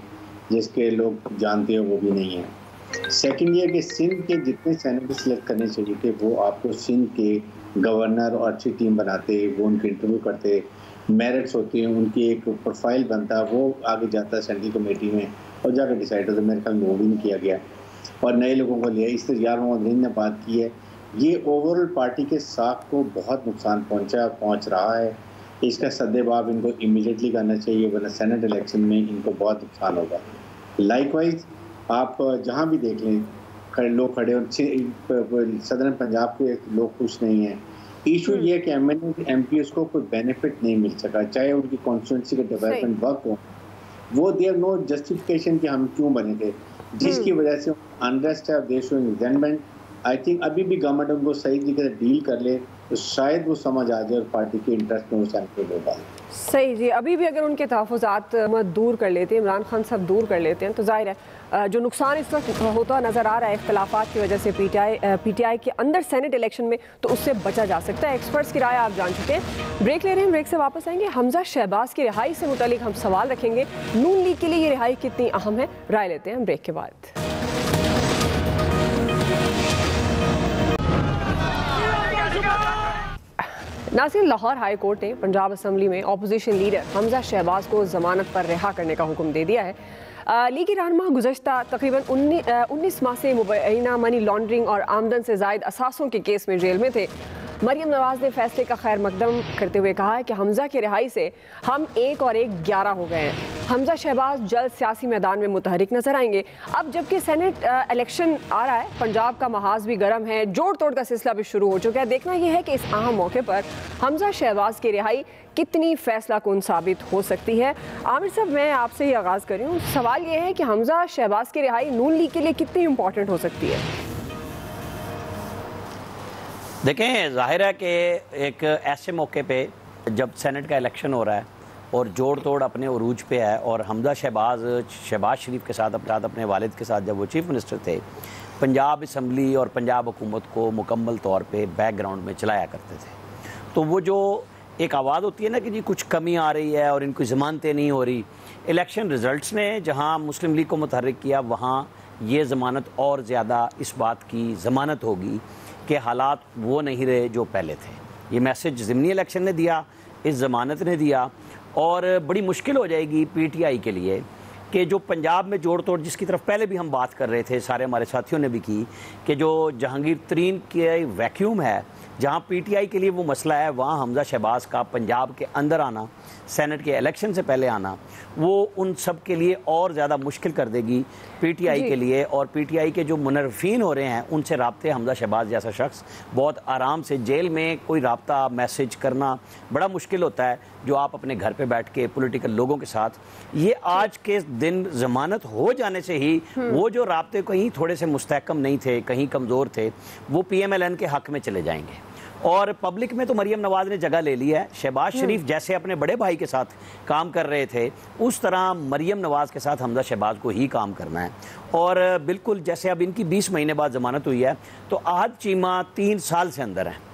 B: जिसके लोग जानते हो वो भी नहीं है। सेकंड ये कि सिंध के जितने सेनेटर सेलेक्ट करने चाहिए थे वो आपको सिंध के गवर्नर और अच्छी टीम बनाते, वो उनके इंटरव्यू करते, मेरिट्स होती हैं, उनकी एक प्रोफाइल बनता, वो आगे जाता सेंट्रल कमेटी में और जाकर डिसाइड होता। मेरे ख्याल में वो भी नहीं किया गया और नए लोगों को लिया। इस तरह यार मोहम्मद ने बात की है, ये ओवरऑल पार्टी के साख को बहुत नुकसान पहुँच रहा है। इसका सद्देबाब इनको इमीडिएटली करना चाहिए, वरना सेनेट इलेक्शन में इनको बहुत नुकसान होगा। लाइकवाइज आप जहाँ भी देख लें लोग खड़े और सदर्न पंजाब के लोग खुश नहीं हैं। इशू ये है कि एमपीएस को कोई बेनिफिट नहीं मिल सका, चाहे उनकी कॉन्स्टिट्यूंसी का डेवलपमेंट वर्क हो, वो देयर नो जस्टिफिकेशन कि हम क्यों बने थे, जिसकी वजह से अनरेस्ट है देश में रिजेंटमेंट। आई थिंक अभी भी गवर्नमेंट उनको सही तरीके से डील कर ले तो शायद वो समझ आ जाए और पार्टी के इंटरेस्ट में वो सेंट्रल होगा।
A: सही जी, अभी भी अगर उनके तहफ़्फ़ुज़ात दूर कर लेते हैं, इमरान खान साहब दूर कर लेते हैं, तो जाहिर है जो नुकसान इस वक्त होता नज़र आ रहा है इख्तिलाफ़ात की वजह से पीटीआई के अंदर सेनेट इलेक्शन में, तो उससे बचा जा सकता है। एक्सपर्ट्स की राय आप जान चुके हैं। ब्रेक ले रहे हैं, ब्रेक से वापस आएंगे। हमजा शहबाज की रिहाई से मुतालिक हम सवाल रखेंगे। नून लीग के लिए ये रिहाई कितनी अहम है, राय लेते हैं ब्रेक के बाद। नाज़रीन, लाहौर हाई कोर्ट ने पंजाब असम्बली में अपोजिशन लीडर हमजा शहबाज को जमानत पर रिहा करने का हुक्म दे दिया है। लीगी रहनुमा गुज़श्ता तकरीबन 19 माह से मुबैना मनी लॉन्ड्रिंग और आमदन से ज़ायद असासों के केस में जेल में थे। मरियम नवाज़ ने फैसले का खैर मकदम करते हुए कहा है कि हमजा की रिहाई से हम 1 और 1 11 हो गए हैं। हमजा शहबाज जल्द सियासी मैदान में मुतहरिक नजर आएंगे। अब जबकि सेनेट इलेक्शन आ रहा है, पंजाब का महाज भी गर्म है, जोड़ तोड़ का सिलसिला भी शुरू हो चुका है। देखना यह है कि इस अहम मौके पर हमजा शहबाज की रिहाई कितनी फैसला कुन साबित हो सकती है। आमिर साहब, मैं आपसे ही आगाज़ कर रही हूँ। सवाल यह है कि हमजा शहबाज की रिहाई नून लीग के लिए कितनी इंपॉर्टेंट हो सकती है?
D: देखें, जाहिर है कि एक ऐसे मौके पे जब सेनेट का इलेक्शन हो रहा है और जोड़ तोड़ अपने उरूज पे है, और हमजा शहबाज शरीफ के साथ अपने वालिद के साथ जब वो चीफ मिनिस्टर थे, पंजाब असम्बली और पंजाब हुकूमत को मुकम्मल तौर पे बैकग्राउंड में चलाया करते थे। तो वो जो एक आवाज़ होती है ना कि जी कुछ कमी आ रही है और इनकी ज़मानतें नहीं हो रही, इलेक्शन रिज़ल्ट्स ने जहाँ मुस्लिम लीग को मुतहर्रिक किया, वहाँ ये ज़मानत और ज़्यादा इस बात की ज़मानत होगी कि हालात वो नहीं रहे जो पहले थे। ये मैसेज ज़िमनी इलेक्शन ने दिया, इस ज़मानत ने दिया, और बड़ी मुश्किल हो जाएगी पीटीआई के लिए कि जो पंजाब में जोड़ तोड़, जिसकी तरफ पहले भी हम बात कर रहे थे, सारे हमारे साथियों ने भी की, कि जो जहांगीर तरीन के वैक्यूम है जहाँ पीटीआई के लिए वो मसला है, वहाँ हमजा शहबाज का पंजाब के अंदर आना, सेनेट के इलेक्शन से पहले आना, वो उन सब के लिए और ज़्यादा मुश्किल कर देगी पीटीआई के लिए। और पीटीआई के जो मुनर्फिन हो रहे हैं उनसे राब्ते हमजा शहबाज जैसा शख्स बहुत आराम से, जेल में कोई राब्ता मैसेज करना बड़ा मुश्किल होता है, जो आप अपने घर पे बैठ के पॉलिटिकल लोगों के साथ, ये आज के दिन ज़मानत हो जाने से ही वो जो राब्ते कहीं थोड़े से मुस्तहकम नहीं थे, कहीं कमज़ोर थे, वो PMLN के हक़ में चले जाएंगे। और पब्लिक में तो मरियम नवाज़ ने जगह ले ली है। शहबाज शरीफ जैसे अपने बड़े भाई के साथ काम कर रहे थे, उस तरह मरियम नवाज़ के साथ हमजा शहबाज को ही काम करना है। और बिल्कुल जैसे अब इनकी 20 महीने बाद ज़मानत हुई है, तो आहद चीमा 3 साल से अंदर है।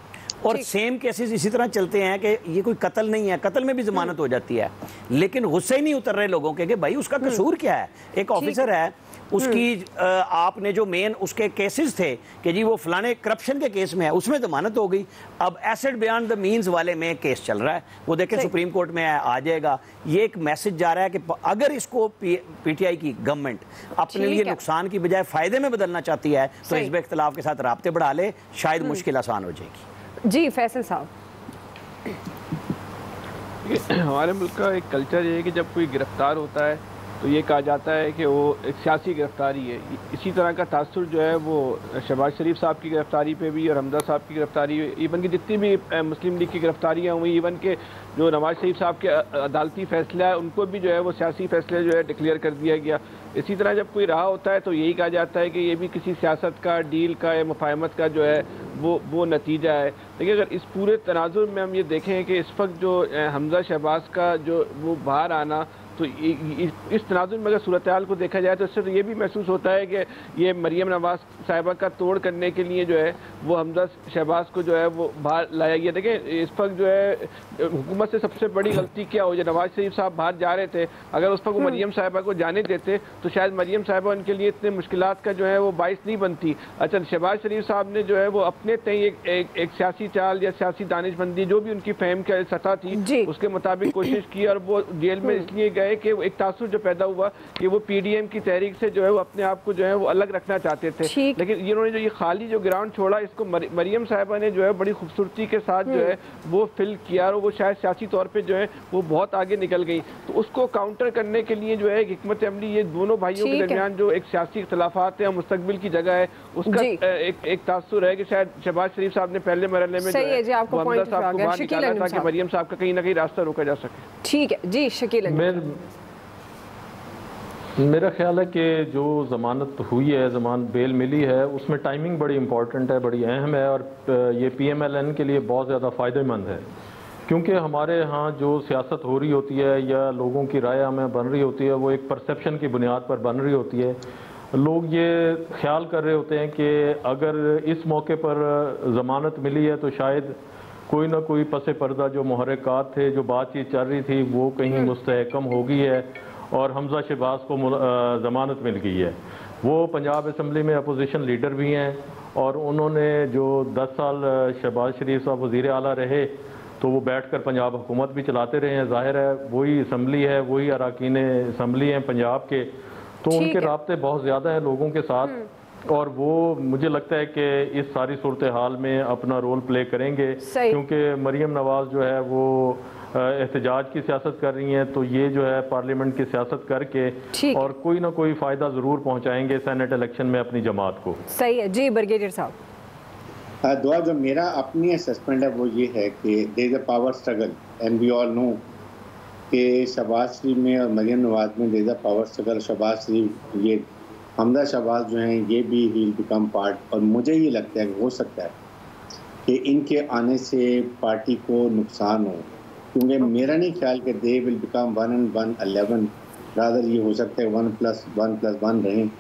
D: और सेम केसेस इसी तरह चलते हैं कि ये कोई कत्ल नहीं है, कत्ल में भी ज़मानत हो जाती है, लेकिन गुस्से ही नहीं उतर रहे लोगों के कि भाई उसका कसूर क्या है। एक ऑफिसर है, उसकी आपने जो मेन उसके केसेस थे कि जी वो फलाने करप्शन के केस में है, उसमें ज़मानत हो गई। अब एसेट बियॉन्ड द मीन्स वाले में केस चल रहा है, वो देखें सुप्रीम कोर्ट में आ जाएगा। ये एक मैसेज जा रहा है कि अगर इसको पीटीआई की गवर्नमेंट अपने लिए नुकसान की बजाय फ़ायदे में बदलना चाहती है तो हिज़्ब इख्तिलाफ के साथ राब्ते बढ़ा ले, शायद मुश्किल आसान हो जाएगी।
A: जी फैसल साहब,
E: हमारे मुल्क का एक कल्चर ये है कि जब कोई गिरफ्तार होता है तो ये कहा जाता है कि वो एक सियासी गिरफ्तारी है। इसी तरह का तासुर जो है वो शहबाज शरीफ साहब की गिरफ्तारी पे भी और हमजा साहब की गिरफ्तारी, इवन की जितनी भी मुस्लिम लीग की गिरफ्तारियाँ हुई, इवन के जो नवाज शरीफ साहब के अदालती फैसला है उनको भी जो है वो सियासी फैसले जो है डिक्लेयर कर दिया गया। इसी तरह जब कोई रहा होता है तो यही कहा जाता है कि ये भी किसी सियासत का, डील का या मुफाहमत का जो है वो नतीजा है। देखिए अगर इस पूरे तनाजुर में हम ये देखें कि इस वक्त जो हमजा शहबाज का जो वो बाहर आना, तो इस तनाजुर में अगर सूरत हाल को देखा जाए तो इससे तो ये भी महसूस होता है कि ये मरियम नवाज साहिबा का तोड़ करने के लिए जो है वो हमजा शहबाज को जो है वो बाहर लाया गया। देखिए इस वक्त जो है हुकूमत से सबसे बड़ी गलती क्या हो, जो नवाज शरीफ साहब बाहर जा रहे थे, अगर उस वक्त मरियम साहिबा को जाने देते तो शायद मरियम साहिबा उनके लिए इतने मुश्किलात का जो है वो बाइस नहीं बनती। अच्छा, शहबाज शरीफ साहब ने जो है वो अपने तय एक सियासी चाल या सियासी दानिशमंदी जो भी उनकी फहम का सतह थी उसके मुताबिक कोशिश की, और वो जेल में इसलिए गए कि एक तासुर जो पैदा हुआ कि वो PDM की तहरीक से जो है वो अपने आप को जो है वो अलग रखना चाहते थे। लेकिन इन्होंने जो ये खाली जो ग्राउंड छोड़ा, इसको मरियम साहिबा ने जो है बड़ी खूबसूरती के साथ जो है वो फिल किया, और वो शायद सियासी तौर पे जो है वो बहुत आगे निकल गई। तो उसको काउंटर करने के लिए जो है एक हिकमत अमली ये दोनों भाइयों के दरमियान जो एक सियासी इख्तिलाफात है और मुस्तकबिल की जगह है, उसका एक तासुर है कि शायद शहबाज शरीफ साहब ने पहले मरहले में हमजा साहब को बाहर निकाला ताकि मरियम साहब का कहीं ना कहीं रास्ता रोका जा सके।
A: ठीक है जी शकील,
F: मेरा ख्याल है कि जो ज़मानत हुई है, ज़मान बेल मिली है, उसमें टाइमिंग बड़ी इंपॉर्टेंट है, बड़ी अहम है, और ये PMLN के लिए बहुत ज़्यादा फ़ायदेमंद है, क्योंकि हमारे यहाँ जो सियासत हो रही होती है या लोगों की राय हमें बन रही होती है वो एक परसेप्शन की बुनियाद पर बन रही होती है। लोग ये ख्याल कर रहे होते हैं कि अगर इस मौके पर ज़मानत मिली है तो शायद कोई ना कोई पसे पर्दा जो मुहर्रिकात थे, जो बातचीत चल रही थी, वो कहीं मुस्तहकम हो गई है और हमजा शहबाज को ज़मानत मिल गई है। वो पंजाब असम्बली में अपोजिशन लीडर भी हैं और उन्होंने जो 10 साल शहबाज शरीफ साहब वज़ीर आला रहे तो वो बैठकर पंजाब हुकूमत भी चलाते रहे हैं। ज़ाहिर है वही असम्बली है, वही अरकान असम्बली हैं पंजाब के, तो उनके राब्ते बहुत ज़्यादा हैं लोगों के साथ, और वो मुझे लगता है कि इस सारी सूरत हाल में अपना रोल प्ले करेंगे, क्योंकि मरियम नवाज़ जो है वो एहतजाज की सियासत कर रही हैं, तो ये जो है पार्लियामेंट की सियासत करके और कोई ना कोई फ़ायदा ज़रूर पहुंचाएंगे सेनेट इलेक्शन में अपनी जमात को।
A: सही है जी ब्रिगेडियर साहब।
B: दुआ, जो मेरा अपनी असेसमेंट है वो ये है कि there is a power struggle and we all know कि शहबाज शरीफ में और मरियम नवाज में there is a power struggle. Shahbaz Sharif, ये हमजा शहबाज जो हैं ये भी ही बिकम पार्ट, और मुझे ये लगता है कि हो सकता है कि इनके आने से पार्टी को नुकसान हो, क्योंकि मेरा नहीं ख्याल कि they will become 1 and 1 11, rather ये हो सकता है 1+1+1 रहें,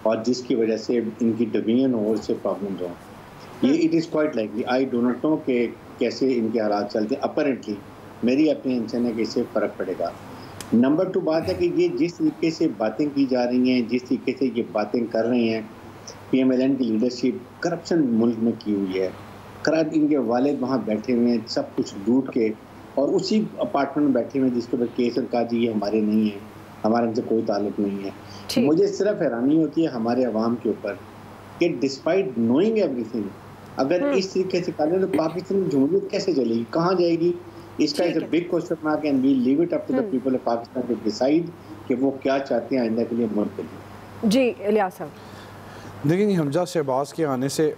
B: और जिसकी वजह से इनकी डिवीजन और से प्रॉब्लम्स हों। ये it is quite likely, I do not know कि कैसे इनके हालात चलते हैं। अपरेंटली मेरी अपनी इंसान है कि इससे फ़र्क पड़ेगा। नंबर 2 बात है कि ये जिस तरीके से बातें की जा रही हैं, जिस तरीके से ये बातें कर रही हैं, PMLN की लीडरशिप करप्शन मुल्क में की हुई है, करप्ट इनके वालिद वहाँ बैठे हुए हैं सब कुछ लूट के, और उसी अपार्टमेंट में बैठे हुए हैं जिसके ऊपर केस और कहा जी ये हमारे नहीं है, हमारे इनसे कोई ताल्लुक नहीं है। मुझे सिर्फ हैरानी होती है हमारे अवाम के ऊपर कि डिस्पाइट नोइंग एवरीथिंग अगर इस तरीके से करें तो पाकिस्तान की जमहूरियत कैसे चलेगी, कहाँ जाएगी? इसका is a big question mark and we leave it up to the people of Pakistan to decide कि वो क्या चाहते हैं आइंदा के लिए मुल्क के लिए।
A: जी इलियास साहब,
G: देखिए हमजा शहबाज के आने से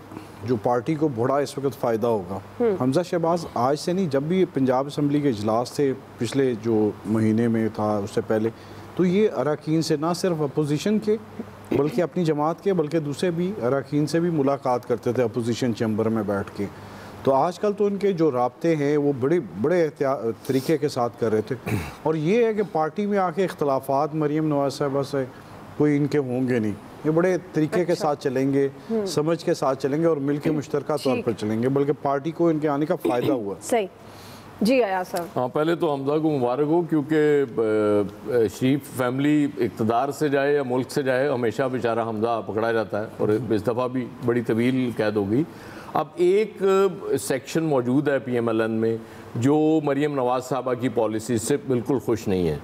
G: जो पार्टी को बड़ा इस वक्त फ़ायदा होगा। हमजा शहबाज आज से नहीं, जब भी पंजाब असम्बली के इजलास थे पिछले जो महीने में था उससे पहले, तो ये अरकान से ना सिर्फ अपोजिशन के बल्कि अपनी जमात के बल्कि दूसरे भी अरकान से भी मुलाकात करते थे अपोजिशन चैम्बर में बैठ के। तो आजकल तो उनके जो राब्ते हैं वो बड़े तरीके के साथ कर रहे थे। और ये है कि पार्टी में आके इख्तलाफात मरीम नवाज साहबा से कोई इनके होंगे नहीं, ये बड़े तरीके के साथ चलेंगे, समझ के साथ चलेंगे और मिल के मुश्तरका तौर पर चलेंगे, बल्कि पार्टी को इनके आने का फ़ायदा हुआ।
A: सही जी आया सर।
C: हाँ, पहले तो हमजा को मुबारक हो, क्योंकि शरीफ फैमिली इक़्तिदार से जाए या मुल्क से जाए हमेशा बेचारा हमजा पकड़ा जाता है और इस दफ़ा भी बड़ी तवील कैद हो गई। अब एक सेक्शन मौजूद है PMLN में जो मरीम नवाज़ साहबा की पॉलिसी से बिल्कुल खुश नहीं है,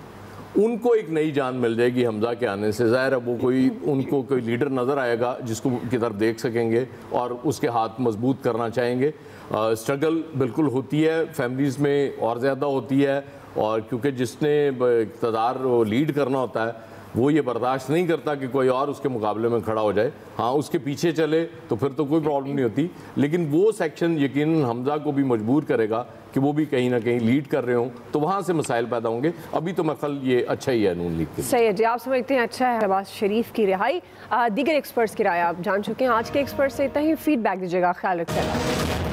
C: उनको एक नई जान मिल जाएगी हमजा के आने से। ज़ाहिर है वो उनको कोई लीडर नज़र आएगा जिसको की तरफ देख सकेंगे और उसके हाथ मजबूत करना चाहेंगे। स्ट्रगल बिल्कुल होती है फैमिलीज़ में और ज़्यादा होती है, और क्योंकि जिसने इक़्तिदार लीड करना होता है वो ये बर्दाश्त नहीं करता कि कोई और उसके मुकाबले में खड़ा हो जाए। हाँ, उसके पीछे चले तो फिर तो कोई प्रॉब्लम नहीं होती, लेकिन वो सेक्शन यकीनन हमजा को भी मजबूर करेगा कि वो भी कहीं ना कहीं लीड कर रहे हों, तो वहाँ से मसाइल पैदा होंगे। अभी तो मखल ये अच्छा ही है नून लीग के लिए।
A: सही है जी, आप समझते हैं अच्छा है शहबाज शरीफ की रिहाई। दीगर एक्सपर्ट्स की राय आप जान चुके हैं। आज के एक्सपर्ट से इतना ही, फीडबैक दीजिएगा, ख्याल रखिएगा।